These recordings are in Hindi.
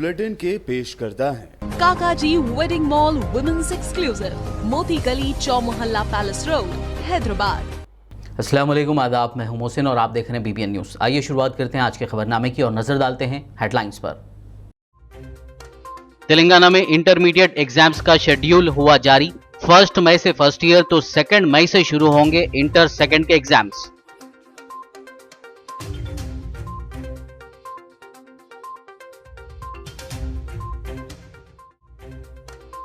बुलेटिन के पेश करता है काकाजी वेडिंग मॉल वुमेन्स एक्सक्लूसिव, मोती गली, चौमोहल्ला पैलेस रोड, हैदराबाद। अस्सलाम वालेकुम, आदाब। मैं हूं मोहसिन और आप देख रहे हैं BBN न्यूज़। आइए शुरुआत करते हैं आज के खबरनामे की और नजर डालते हैं हेडलाइंस पर। तेलंगाना में इंटरमीडिएट एग्जाम्स का शेड्यूल हुआ जारी। 1 मई से फर्स्ट ईयर तो 2 मई से शुरू होंगे इंटर सेकंड के एग्जाम्स।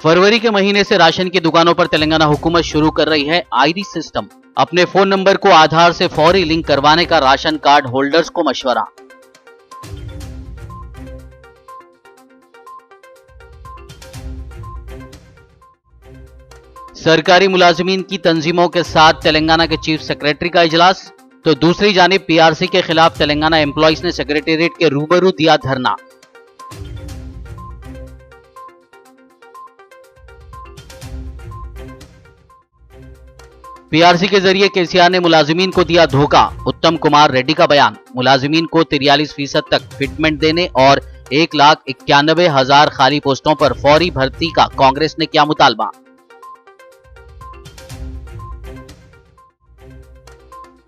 फरवरी के महीने से राशन की दुकानों पर तेलंगाना हुकूमत शुरू कर रही है आईरिस सिस्टम। अपने फोन नंबर को आधार से फौरी लिंक करवाने का राशन कार्ड होल्डर्स को मशवरा। सरकारी मुलाजिमीन की तंजीमों के साथ तेलंगाना के चीफ सेक्रेटरी का इजलास, तो दूसरी जानिब PRC के खिलाफ तेलंगाना एम्प्लॉइज ने सेक्रेटेरिएट के रूबरू दिया धरना। PRC के जरिए KCR ने मुलाजिमीन को दिया धोखा, उत्तम कुमार रेड्डी का बयान। मुलाजिमीन को 43% तक फिटमेंट देने और 1,91,000 खाली पोस्टों पर फौरी भर्ती का कांग्रेस ने किया मुतालबा।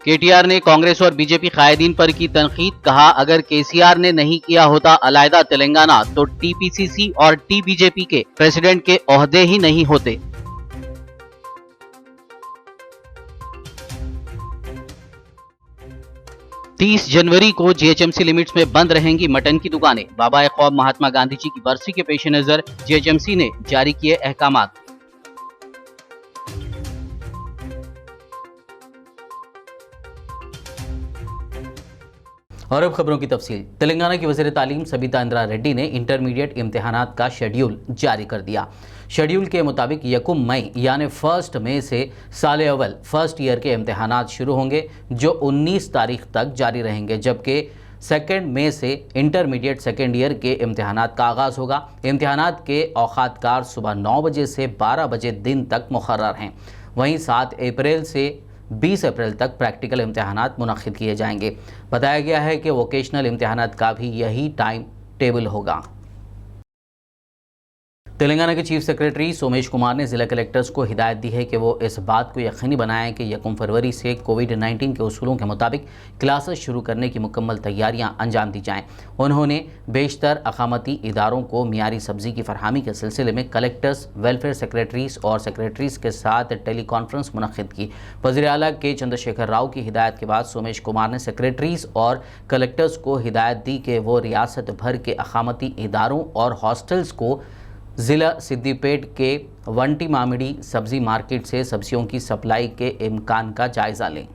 KTR ने कांग्रेस और BJP कायदीन पर की तनकीद, कहा अगर KCR ने नहीं किया होता अलहदा तेलंगाना तो TPCC और TBJP के प्रेसिडेंट के ओहदे ही नहीं होते। तीस जनवरी को GHMC लिमिट्स में बंद रहेंगी मटन की दुकानें। बाबा ख्वाब महात्मा गांधी जी की बरसी के पेश नजर GHMC ने जारी किए अहकामात। और अब खबरों की तफसील। तेलंगाना की वज़ीर तालीम सबिता इंदिरा रेड्डी ने इंटरमीडिएट इम्तिहानात का शेड्यूल जारी कर दिया। शेड्यूल के मुताबिक 1 मई यानी 1 मई से साल अव्वल फर्स्ट ईयर के इम्तिहानात शुरू होंगे जो 19 तारीख तक जारी रहेंगे, जबकि 2 मई से इंटरमीडिएट सेकेंड ईयर के इम्तिहानात का आगाज़ होगा। इम्तिहानात के औकातकार सुबह 9 बजे से 12 बजे दिन तक मुकर्रर हैं। वहीं 7 अप्रैल से 20 अप्रैल तक प्रैक्टिकल इम्तिहानात मुनक्किद किए जाएंगे। बताया गया है कि वोकेशनल इम्तिहानात का भी यही टाइम टेबल होगा। तेलंगाना के चीफ सेक्रेटरी सोमेश कुमार ने ज़िला कलेक्टर्स को हिदायत दी है कि वो इस बात को यकीनी बनाएं कि 1 फरवरी से कोविड-19 के उसूलों के मुताबिक क्लासेस शुरू करने की मुकम्मल तैयारियां अंजाम दी जाएं। उन्होंने बेशतर अकामती इदारों को मियारी सब्जी की फरहमी के सिलसिले में कलेक्टर्स, वेलफेयर सेक्रेटरीज और सेक्रेटरीज के साथ टेली कॉन्फ्रेंस मुनक्किद की। वज़ीर आला के चंद्रशेखर राव की हिदायत के बाद सोमेश कुमार ने सेक्रेटरीज और कलेक्टर्स को हिदायत दी कि वो रियासत भर के अकामती इदारों और हॉस्टल्स को ज़िला सिद्दीपेट के वंटी मामिडी सब्जी मार्केट से सब्जियों की सप्लाई के इम्कान का जायज़ा लें।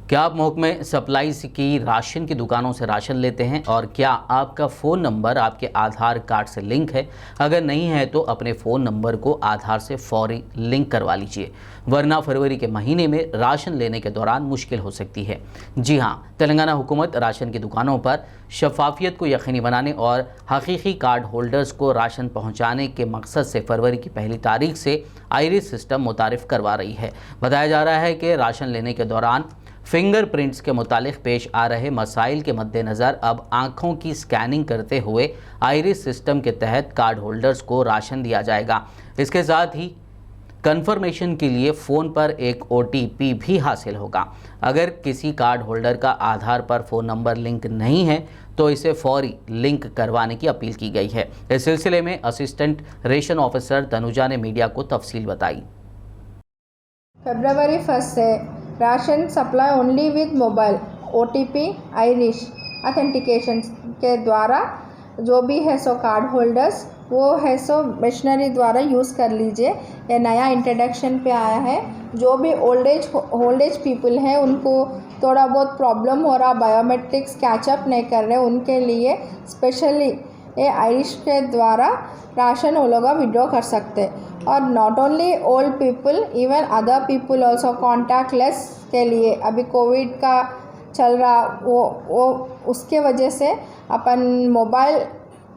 क्या आप महकमे सप्लाईज की राशन की दुकानों से राशन लेते हैं और क्या आपका फ़ोन नंबर आपके आधार कार्ड से लिंक है? अगर नहीं है तो अपने फ़ोन नंबर को आधार से फौरी लिंक करवा लीजिए, वरना फरवरी के महीने में राशन लेने के दौरान मुश्किल हो सकती है। जी हाँ, तेलंगाना हुकूमत राशन की दुकानों पर शफाफियत को यकीनी बनाने और हकीकी कार्ड होल्डर्स को राशन पहुँचाने के मकसद से फरवरी की 1 तारीख से आईरिस सिस्टम मुतारिफ करवा रही है। बताया जा रहा है कि राशन लेने के दौरान फिंगरप्रिंट्स के मुतालिक पेश आ रहे मसाइल के मद्देनज़र अब आँखों की स्कैनिंग करते हुए आईरिस सिस्टम के तहत कार्ड होल्डर्स को राशन दिया जाएगा। इसके साथ ही कन्फर्मेशन के लिए फ़ोन पर एक OTP भी हासिल होगा। अगर किसी कार्ड होल्डर का आधार पर फ़ोन नंबर लिंक नहीं है तो इसे फौरी लिंक करवाने की अपील की गई है। इस सिलसिले में असिस्टेंट रेशन ऑफिसर तनुजा ने मीडिया को तफसील बताई। फरवरी 1 से ration supply only with mobile, OTP, Irish authentication के द्वारा जो भी है सो कार्ड होल्डर्स वो है सो मशीनरी द्वारा यूज़ कर लीजिए। ये नया इंट्रोडक्शन पे आया है। जो भी ओल्ड एज पीपल है उनको थोड़ा बहुत प्रॉब्लम हो रहा, बायोमेट्रिक्स कैचअप नहीं कर रहे, उनके लिए स्पेशली ये आइरिश के द्वारा राशन वो लोग विड्रॉ कर सकते। और not only old people, even other people also contactless के लिए अभी कोविड का चल रहा वो उसके वजह से अपन मोबाइल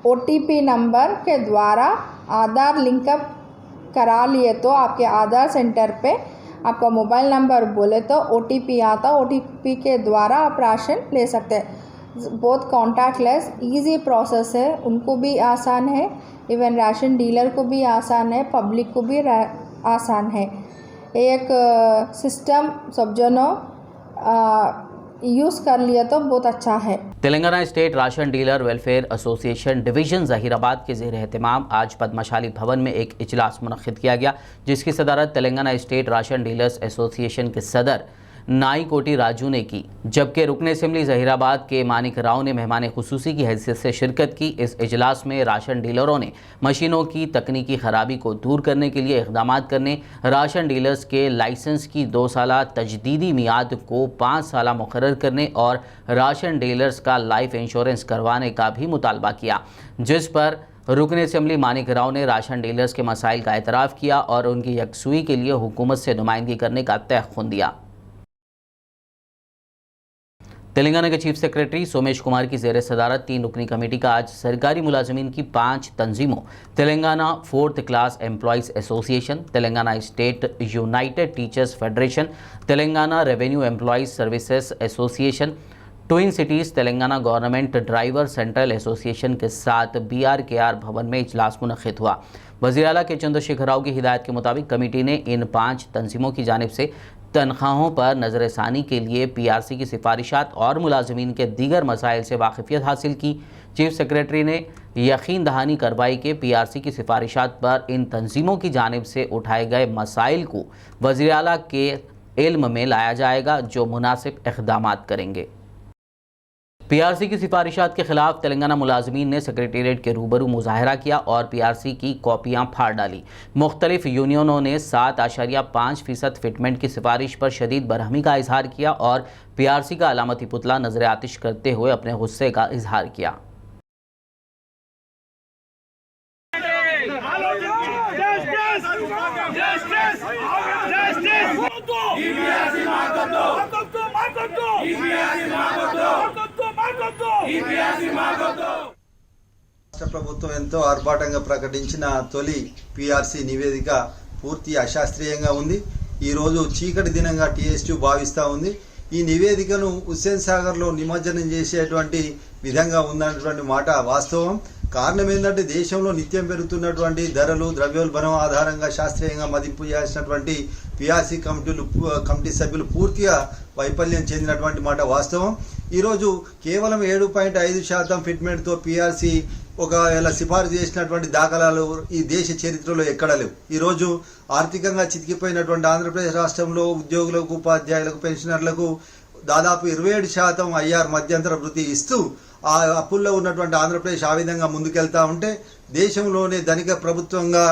OTP नंबर के द्वारा आधार लिंकअप करा लिए तो आपके आधार सेंटर पे आपका मोबाइल नंबर बोले तो OTP आता, OTP के द्वारा आप राशन ले सकते हैं। बहुत कॉन्टैक्टलेस इजी प्रोसेस है, उनको भी आसान है, इवन राशन डीलर को भी आसान है, पब्लिक को भी आसान है। एक सिस्टम सब जनों यूज़ कर लिया तो बहुत अच्छा है। Telangana state ration dealer welfare association division Zaheerabad के ज़ेर एहतमाम आज पद्मशाली भवन में एक इजलास मुनक्किद किया गया, जिसकी सदारत Telangana state ration dealers association के सदर नाई कोटी राजू ने की, जबकि रुकन असेंबली जहीराबाद के मानिक राव ने मेहमान खुसूसी की हैसियत से शिरकत की। इस इजलास में राशन डीलरों ने मशीनों की तकनीकी खराबी को दूर करने के लिए इक़दाम करने, राशन डीलर्स के लाइसेंस की 2 साला तजदीदी मियाद को 5 साला मुकर्रर करने और राशन डीलर्स का लाइफ इंश्योरेंस करवाने का भी मुतालबा किया, जिस पर रुकन असेंबली मानिक राव ने राशन डीलर्स के मसाइल का एतराफ़ किया और उनकी यकसुई के लिए हुकूमत से नुमाइंदगी करने का तय खून दिया। तेलंगाना के चीफ सेक्रेटरी सोमेश कुमार की ज़ेर सदारत 3 रुकनी कमेटी का आज सरकारी मुलाजमीन की 5 तंजीमों Telangana 4th class employees association, Telangana state united teachers federation, Telangana revenue employees services association, twin cities Telangana government driver central association के साथ BRKR भवन में इजलास मुनक्किद हुआ। वज़ीर आला के चंद्रशेखर राव की हिदायत के मुताबिक कमेटी ने इन 5 तंजीमों की जानिब से तनख्वाहों पर नज़रसानी के लिए PRC की सिफारिशात और मुलाजमीन के दीगर मसाइल से वाकिफियत हासिल की। चीफ सेक्रेटरी ने यकीन दहानी करवाई कि PRC की सिफारिशात पर इन तंजीमों की जानिब से उठाए गए मसाइल को वज़ीर आला के इल्म में लाया जाएगा, जो मुनासिब इक़दाम करेंगे। PRC की सिफारिशात के खिलाफ तेलंगाना मुलाजमीन ने सेक्रेटेरिएट के रूबरू मुजाहरा किया और PRC की कॉपियाँ फाड़ डाली। मुख्तलिफ यूनियनों ने 7.5% फिटमेंट की सिफारिश पर शदीद बरहमी का इजहार किया और PRC का अलामती पुतला नजर आतिश करते हुए अपने गुस्से का इजहार किया। రాష్ట్ర ప్రభుత్వం ఎంతో ఆర్భాటంగా ప్రకటించిన తొలి పిఆర్సి నివేదిక పూర్తి అశాస్త్రీయంగా ఉంది. ఈ రోజు చీకటి దినంగా TSU భావిస్తూ ఉంది. ఈ నివేదికను హుస్సేన్ సాగర్లో నిమజ్జనం చేసేటువంటి విధంగా ఉందన్నటువంటి మాట వాస్తవం. కారణం ఏంటంటే దేశంలో నిత్యం పెరుగుతున్నటువంటి ధరలు, ద్రవ్యోల్బణం ఆధారంగా శాస్త్రీయంగా మదింపు చేసినటువంటి PRC కమిటీ సభ్యులు పూర్తిగా వైఫల్యం చెందినటువంటి మాట వాస్తవం. ఈరోజు కేవలం 7.5% ఫిట్మెంట్తో PRC ఒకవేళ సిఫారసు చేసినటువంటి దాఖలాలు ఈ దేశ చరిత్రలో ఎక్కడ లేవు. ఈరోజు ఆర్థికంగా చితికిపోయినటువంటి ఆంధ్రప్రదేశ్ రాష్ట్రంలో ఉద్యోగులకు, ఉపాధ్యాయులకు, పెన్షనర్లకు దాదాపు 27% IR మధ్యంతర వృత్తి ఇస్తూ ఆ అప్పుల్లో ఉన్నటువంటి ఆంధ్రప్రదేశ్ ఆ విధంగా ముందుకెళ్తా ఉంటే దేశంలోనే ధనిక ప్రభుత్వంగా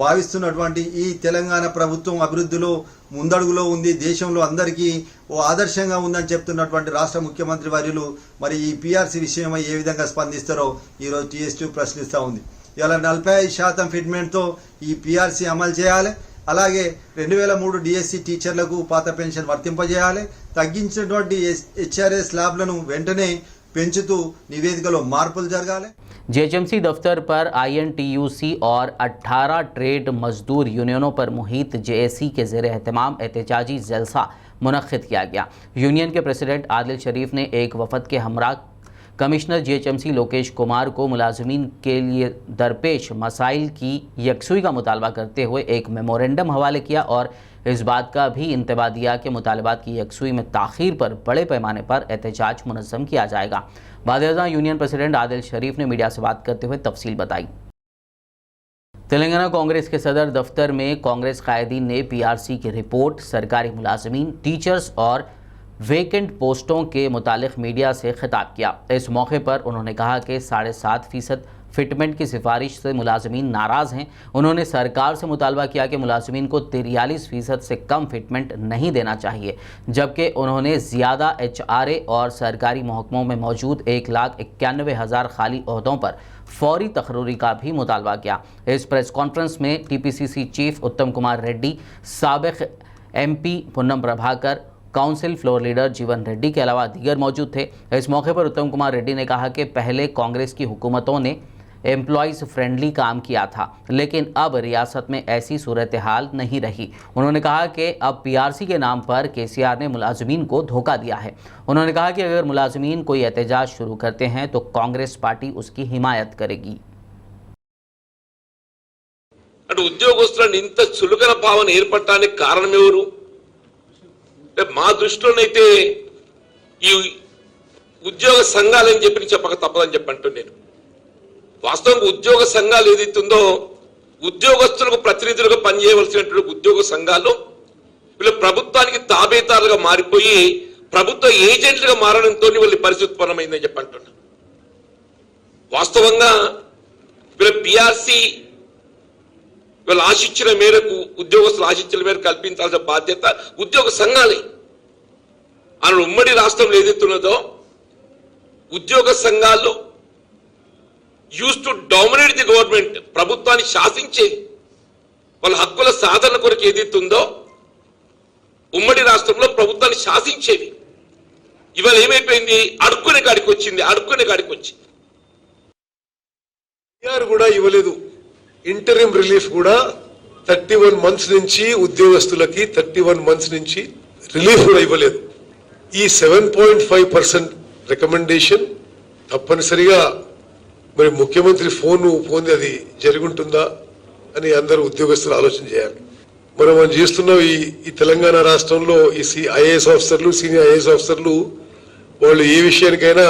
భావిస్తున్నటువంటి ఈ తెలంగాణ ప్రభుత్వం అభివృద్ధిలో ముందడుగులో ఉంది, దేశంలో అందరికీ ఓ ఆదర్శంగా ఉందని చెప్తున్నటువంటి రాష్ట్ర ముఖ్యమంత్రి వర్యులు మరి ఈ PRC విషయమై ఏ విధంగా స్పందిస్తారో ఈరోజు TSU ప్రశ్నిస్తూ ఉంది. ఇలా 45% ఫిట్మెంట్తో ఈ PRC అమలు చేయాలి. అలాగే 2003 DSC టీచర్లకు పాత పెన్షన్ వర్తింపజేయాలి. తగ్గించినటువంటి HRA స్లాబ్లను వెంటనే పెంచుతూ నివేదికలో మార్పులు జరగాలి. JHMC दफ्तर पर INTUC और 18 ट्रेड मजदूर यूनियनों पर मुहित JAC के ज़ेर एहतमाम एहतजाजी जलसा मुनक्किद किया गया। यूनियन के प्रेसिडेंट आदिल शरीफ ने एक वफद के हमरा कमिश्नर JHMC लोकेश कुमार को मुलाजमीन के लिए दरपेश मसाइल की यकसुई का मुतालबा करते हुए एक मेमोरेंडम हवाले किया और इस बात का भी इंतबा दिया कि मुतालबात की यकसुई में ताख़ीर पर बड़े पैमाने पर एहतजाज मुनज़्ज़म किया जाएगा। बाद यूनियन प्रेसिडेंट आदिल शरीफ ने मीडिया से बात करते हुए तफसील बताई। तेलंगाना कांग्रेस के सदर दफ्तर में कांग्रेस कायदीन ने PRC की रिपोर्ट, सरकारी मुलाजमीन, टीचर्स और वेकेंट पोस्टों के मुतालिक मीडिया से खिताब किया। इस मौके पर उन्होंने कहा कि 7.5% फिटमेंट की सिफारिश से मुलाजमीन नाराज़ हैं। उन्होंने सरकार से मुतालबा किया कि मुलाजमीन को 43% से कम फिटमेंट नहीं देना चाहिए, जबकि उन्होंने ज़्यादा HRA और सरकारी महकमों में मौजूद 1,91,000 खाली ओहदों पर फौरी तकर्री का भी मुतालबा किया। इस प्रेस कॉन्फ्रेंस में TPCC चीफ उत्तम कुमार रेड्डी, साबिक MP Punnam Prabhakar, council floor leader जीवन रेड्डी के अलावा दीगर मौजूद थे। इस मौके पर उत्तम कुमार रेड्डी ने कहा कि पहले कांग्रेस की हुकूमतों ने एम्प्लॉयज़ फ्रेंडली काम किया था, लेकिन अब रियासत में ऐसी सूरत हाल नहीं रही। उन्होंने कहा कि अब पीआरसी के नाम पर केसीआर ने मुलाजिमीन को धोखा दिया है। उन्होंने कहा कि अगर मुलाजिमीन कोई एहतजाज शुरू करते हैं तो कांग्रेस पार्टी उसकी हिमायत करेगी। అంటే ఉద్యోగస్తులను ఇంత చులకన భావన ఏర్పడటానికి కారణం ఎవరు? మా దృష్టిలోనైతే ఈ ఉద్యోగ సంఘాలని చెప్పక తప్పదని చెప్పంటున్నాను నేను. వాస్తవంగా ఉద్యోగ సంఘాలు ఏదైతుందో ఉద్యోగస్తులకు ప్రతినిధులుగా పనిచేయవలసినటువంటి ఉద్యోగ సంఘాలు వీళ్ళు ప్రభుత్వానికి తాబేదారులుగా మారిపోయి ప్రభుత్వ ఏజెంట్లుగా మారడంతో వీళ్ళ పరిస్థితి ఉత్పన్నమైందని చెప్పంటున్నా. వాస్తవంగా వీళ్ళ పిఆర్సి వీళ్ళు ఆశించిన మేరకు ఉద్యోగస్తులు ఆశించిన మేరకు కల్పించాల్సిన బాధ్యత ఉద్యోగ సంఘాలే. అలా ఉమ్మడి రాష్ట్రంలో ఏదైతున్నదో ఉద్యోగ సంఘాలు use to dominate the government, ప్రభుత్వాన్ని శాసించే వాళ్ళ హక్కుల సాధన కొరకు ఏదైతుందో ఉమ్మడి రాష్ట్రంలో ప్రభుత్వాన్ని శాసించేవి. ఇవాళ ఏమైపోయింది? అడుక్కునే కాడికి వచ్చింది. కూడా ఇవ్వలేదు. ఇంటరిమ్ రిలీఫ్ కూడా 31 months నుంచి ఉద్యోగస్తులకి 31 months నుంచి రిలీఫ్ కూడా ఇవ్వలేదు. ఈ 7.5% రికమెండేషన్ తప్పనిసరిగా మరి ముఖ్యమంత్రి ఫోన్ అది జరుగుంటుందా అని అందరూ ఉద్యోగస్తులు ఆలోచన చేయాలి. మనం చేస్తున్న ఈ తెలంగాణ రాష్ట్రంలో ఈ ఐఏఎస్ ఆఫీసర్లు, సీనియర్ ఐఏఎస్ ఆఫీసర్లు వాళ్ళు ఏ విషయానికైనా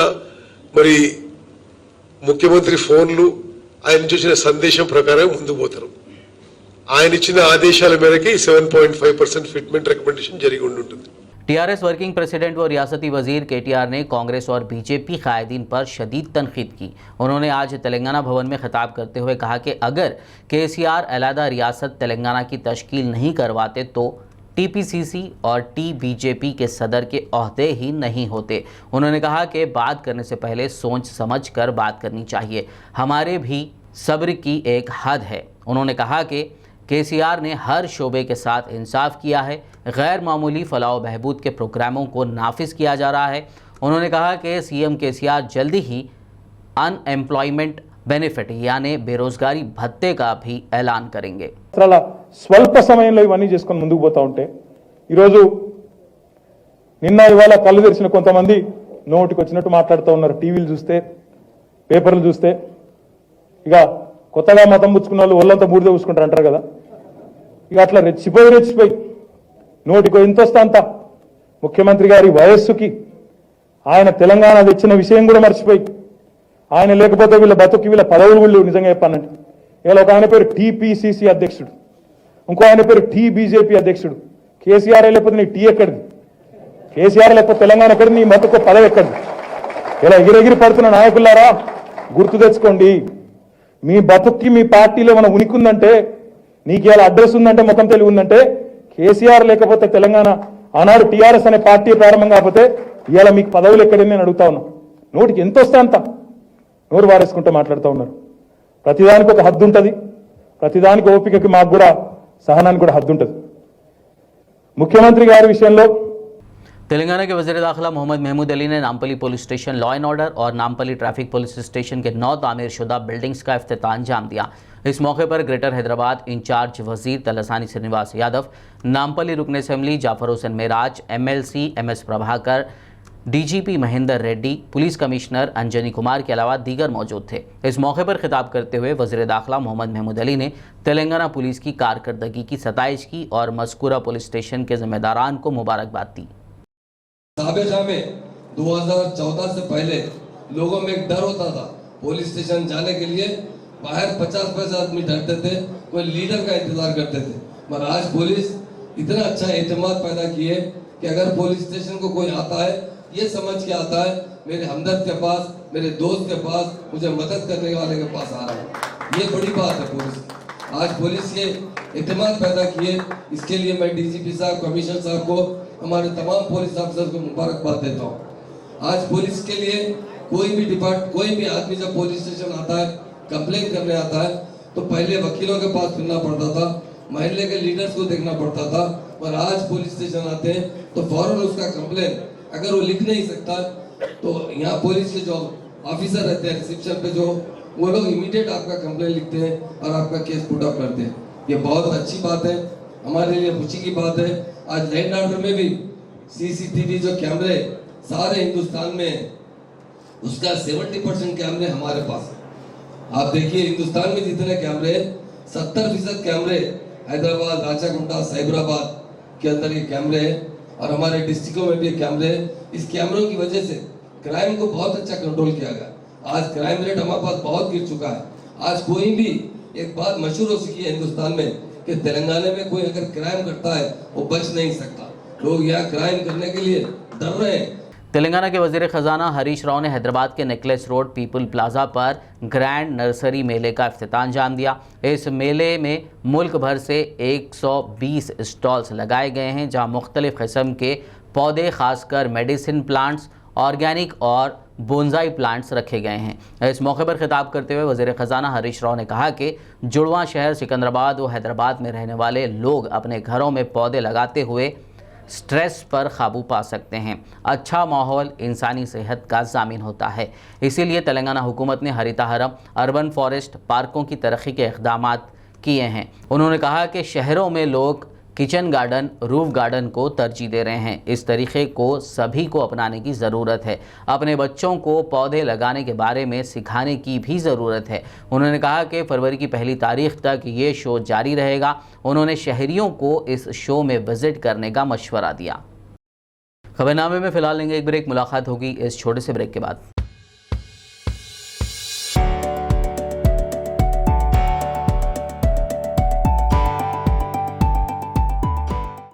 మరి ముఖ్యమంత్రి ఫోన్లు ఆయన చూసిన సందేశం ప్రకారం ముందుకు పోతారు. ఆయన ఇచ్చిన ఆదేశాల మేరకు 7.5% ఫిట్మెంట్ రికమెండేషన్ జరిగి ఉంటుంది. टीआरएस वर्किंग प्रेसिडेंट व रियासती वजीर केटीआर ने कांग्रेस और बीजेपी कायदीन पर शदीद तनकीद की। उन्होंने आज तेलंगाना भवन में खिताब करते हुए कहा कि अगर केसीआर अलहदा रियासत तेलंगाना की तश्कील नहीं करवाते तो टीपीसीसी और टीबीजेपी के सदर के ओहदे ही नहीं होते। उन्होंने कहा कि बात करने से पहले सोच समझ कर बात करनी चाहिए, हमारे भी सब्र की एक हद है। उन्होंने कहा कि केसीआर ने हर शोबे के साथ इंसाफ किया है, गैर मामूली फलाह बहबूद के प्रोग्रामों को नाफिज किया जा रहा है। उन्होंने कहा कि सीएम केसीआर जल्दी ही अनएम्प्लॉयमेंट बेनिफिट यानी बेरोजगारी भत्ते का भी ऐलान करेंगे। స్వల్ప సమయంలో ఇవన్నీ చేసుకొని ముందుకు పోతా ఉంటే ఈరోజు నిన్న ఇవాళ కళ్ళు తెరిచిన కొంతమంది నోటికి వచ్చినట్టు మాట్లాడుతూ ఉన్నారు. టీవీలు చూస్తే, పేపర్లు చూస్తే ఇక కొత్తగా మతం పుచ్చుకున్న వాళ్ళు ఒళ్ళంతా బూడిద పూసుకుంటారు అంటారు కదా. ఇక అట్లా రెచ్చిపోయి నోటికి ఎంత వస్తే అంత ముఖ్యమంత్రి గారి వయస్సుకి ఆయన తెలంగాణ తెచ్చిన విషయం కూడా మర్చిపోయి, ఆయన లేకపోతే వీళ్ళ బతుకి వీళ్ళ పదవులు వీళ్ళు నిజంగా చెప్పానంటే ఇవాళ ఒక ఆయన పేరు టీపీసీసీ అధ్యక్షుడు, ఇంకో ఆయన పేరు టీబీజేపీ అధ్యక్షుడు. కేసీఆర్ లేకపోతే నీ టీ ఎక్కడిది? కేసీఆర్ లేకపోతే తెలంగాణ ఎక్కడిది? నీ మతుకు పదవి ఎక్కడిది? ఇలా ఎగిరెగిరి పడుతున్న నాయకులారా గుర్తు తెచ్చుకోండి. మీ బతుక్కి మీ పార్టీలో ఏమైనా ఉనికి ఉందంటే, నీకు ఇలా అడ్రస్ ఉందంటే, ముఖం తెలివి ఉందంటే కేసీఆర్ లేకపోతే తెలంగాణ ఆనాడు టీఆర్ఎస్ అనే పార్టీ ప్రారంభం కాకపోతే ఇవాళ మీకు పదవులు ఎక్కడని నేను అడుగుతా ఉన్నా. నోటికి ఎంత వస్తే అంత నోరు వారేసుకుంటూ మాట్లాడుతూ ఉన్నారు. ప్రతిదానికి ఒక హద్దు ఉంటుంది, ప్రతిదానికి ఓపికకి మాకు కూడా సహనానికి కూడా హద్దు ఉంటుంది. ముఖ్యమంత్రి గారి విషయంలో तेलंगाना के वज़ीर दाखिला मोहम्मद महमूद अली ने Nampally police station, law and order और नामपल्ली ट्रैफिक पुलिस स्टेशन के 9 तामीरशुदा बिल्डिंग्स का इफ्तिताह अंजाम दिया। इस मौके पर ग्रेटर हैदराबाद इंचार्ज वजीर तलसानी श्रीनिवास यादव, नामपल्ली रुकन assembly Jafar Hussain Meraj, MLC MS Prabhakar, DGP Mahender Reddy, police commissioner Anjani Kumar के अलावा दीगर मौजूद थे। इस मौके पर खिताब करते हुए वज़ीर दाखिला मोहम्मद महमूद अली ने तेलंगाना पुलिस की कारकर्दगी की सताइश की और मज़कूरा पुलिस स्टेशन के जिम्मेदारान को मुबारकबाद दी। साबिका में 2014 से पहले लोगों में एक डर होता था, पुलिस स्टेशन जाने के लिए बाहर 50-50 आदमी डरते थे, कोई लीडर का इंतजार करते थे। मगर आज पुलिस इतना अच्छा एतमाद पैदा किए कि अगर पुलिस स्टेशन को कोई आता है ये समझ के आता है मेरे हमदर्द के पास, मेरे दोस्त के पास, मुझे मदद करने वाले के पास आ रहा है। ये बड़ी बात है पुलिस। आज पुलिस ये एतमाद पैदा किए, इसके लिए मैं डीजीपी साहब, कमिश्नर साहब को, हमारे तमाम पुलिस अफसर को मुबारकबाद देता हूँ। आज पुलिस के लिए कोई भी आदमी जब पुलिस स्टेशन आता है, कंप्लेन करने आता है, तो पहले वकीलों के पास फिरना पड़ता था, महल्ले के लीडर्स को देखना पड़ता था। और आज पुलिस स्टेशन आते हैं तो फौरन उसका कंप्लेन अगर वो लिख नहीं सकता तो यहाँ पुलिस के जो ऑफिसर रहते हैं रिसेप्शन पे, जो वो लोग इमीडिएट आपका कंप्लेंट लिखते हैं और आपका केस पुट अप करते हैं। ये बहुत अच्छी बात है, हमारे लिए खुशी की बात है। आज लैंड ऑर्डर में भी सीसीटीवी जो कैमरे सारे हिंदुस्तान में है, उसका 70% कैमरे हमारे पास है। आप देखिए हिंदुस्तान में जितने कैमरे 70% कैमरे हैदराबाद, राचाकुंडा, साइबराबाद के अंदर ये कैमरे हैं और हमारे डिस्ट्रिक्टों में भी ये कैमरे हैं। इस कैमरों की वजह से क्राइम को बहुत अच्छा कंट्रोल किया गया। आज क्राइम रेट हमारे पास बहुत गिर चुका है। आज कोई भी एक बात मशहूर हो चुकी है हिंदुस्तान में कि तेलंगाना में कोई अगर क्राइम करता है वो बच नहीं सकता। लोग यहाँ क्राइम करने के लिए डर रहे हैं। तेलंगाना के वजीर ख़जाना हरीश राव ने हैदराबाद के नेकलेस रोड पीपल प्लाजा पर ग्रैंड नर्सरी मेले का इफ्तिताह अंजाम दिया। इस मेले में मुल्क भर से 120 स्टॉल्स लगाए गए हैं, जहां मुख्तलिफ़ किस्म के पौधे, खासकर मेडिसिन प्लांट्स, ऑर्गेनिक और बोनसाई प्लांट्स रखे गए हैं। इस मौके पर खिताब करते हुए वज़ीर ख़जाना हरीश राव ने कहा कि जुड़वा शहर सिकंदराबाद व हैदराबाद में रहने वाले लोग अपने घरों में पौधे लगाते हुए स्ट्रेस पर काबू पा सकते हैं। अच्छा माहौल इंसानी सेहत का ज़ामिन होता है। इसीलिए तेलंगाना हुकूमत ने हरिताहरम, अर्बन फॉरेस्ट, पार्कों की तरक्की के इक़दाम किए हैं। उन्होंने कहा कि शहरों में लोग किचन गार्डन, रूफ गार्डन को तरजीह दे रहे हैं। इस तरीक़े को सभी को अपनाने की ज़रूरत है। अपने बच्चों को पौधे लगाने के बारे में सिखाने की भी ज़रूरत है। उन्होंने कहा कि फरवरी की 1 तारीख तक ये शो जारी रहेगा। उन्होंने शहरियों को इस शो में विज़िट करने का मशवरा दिया। खबरनामे में फ़िलहाल लेंगे एक ब्रेक, मुलाकात होगी इस छोटे से ब्रेक के बाद।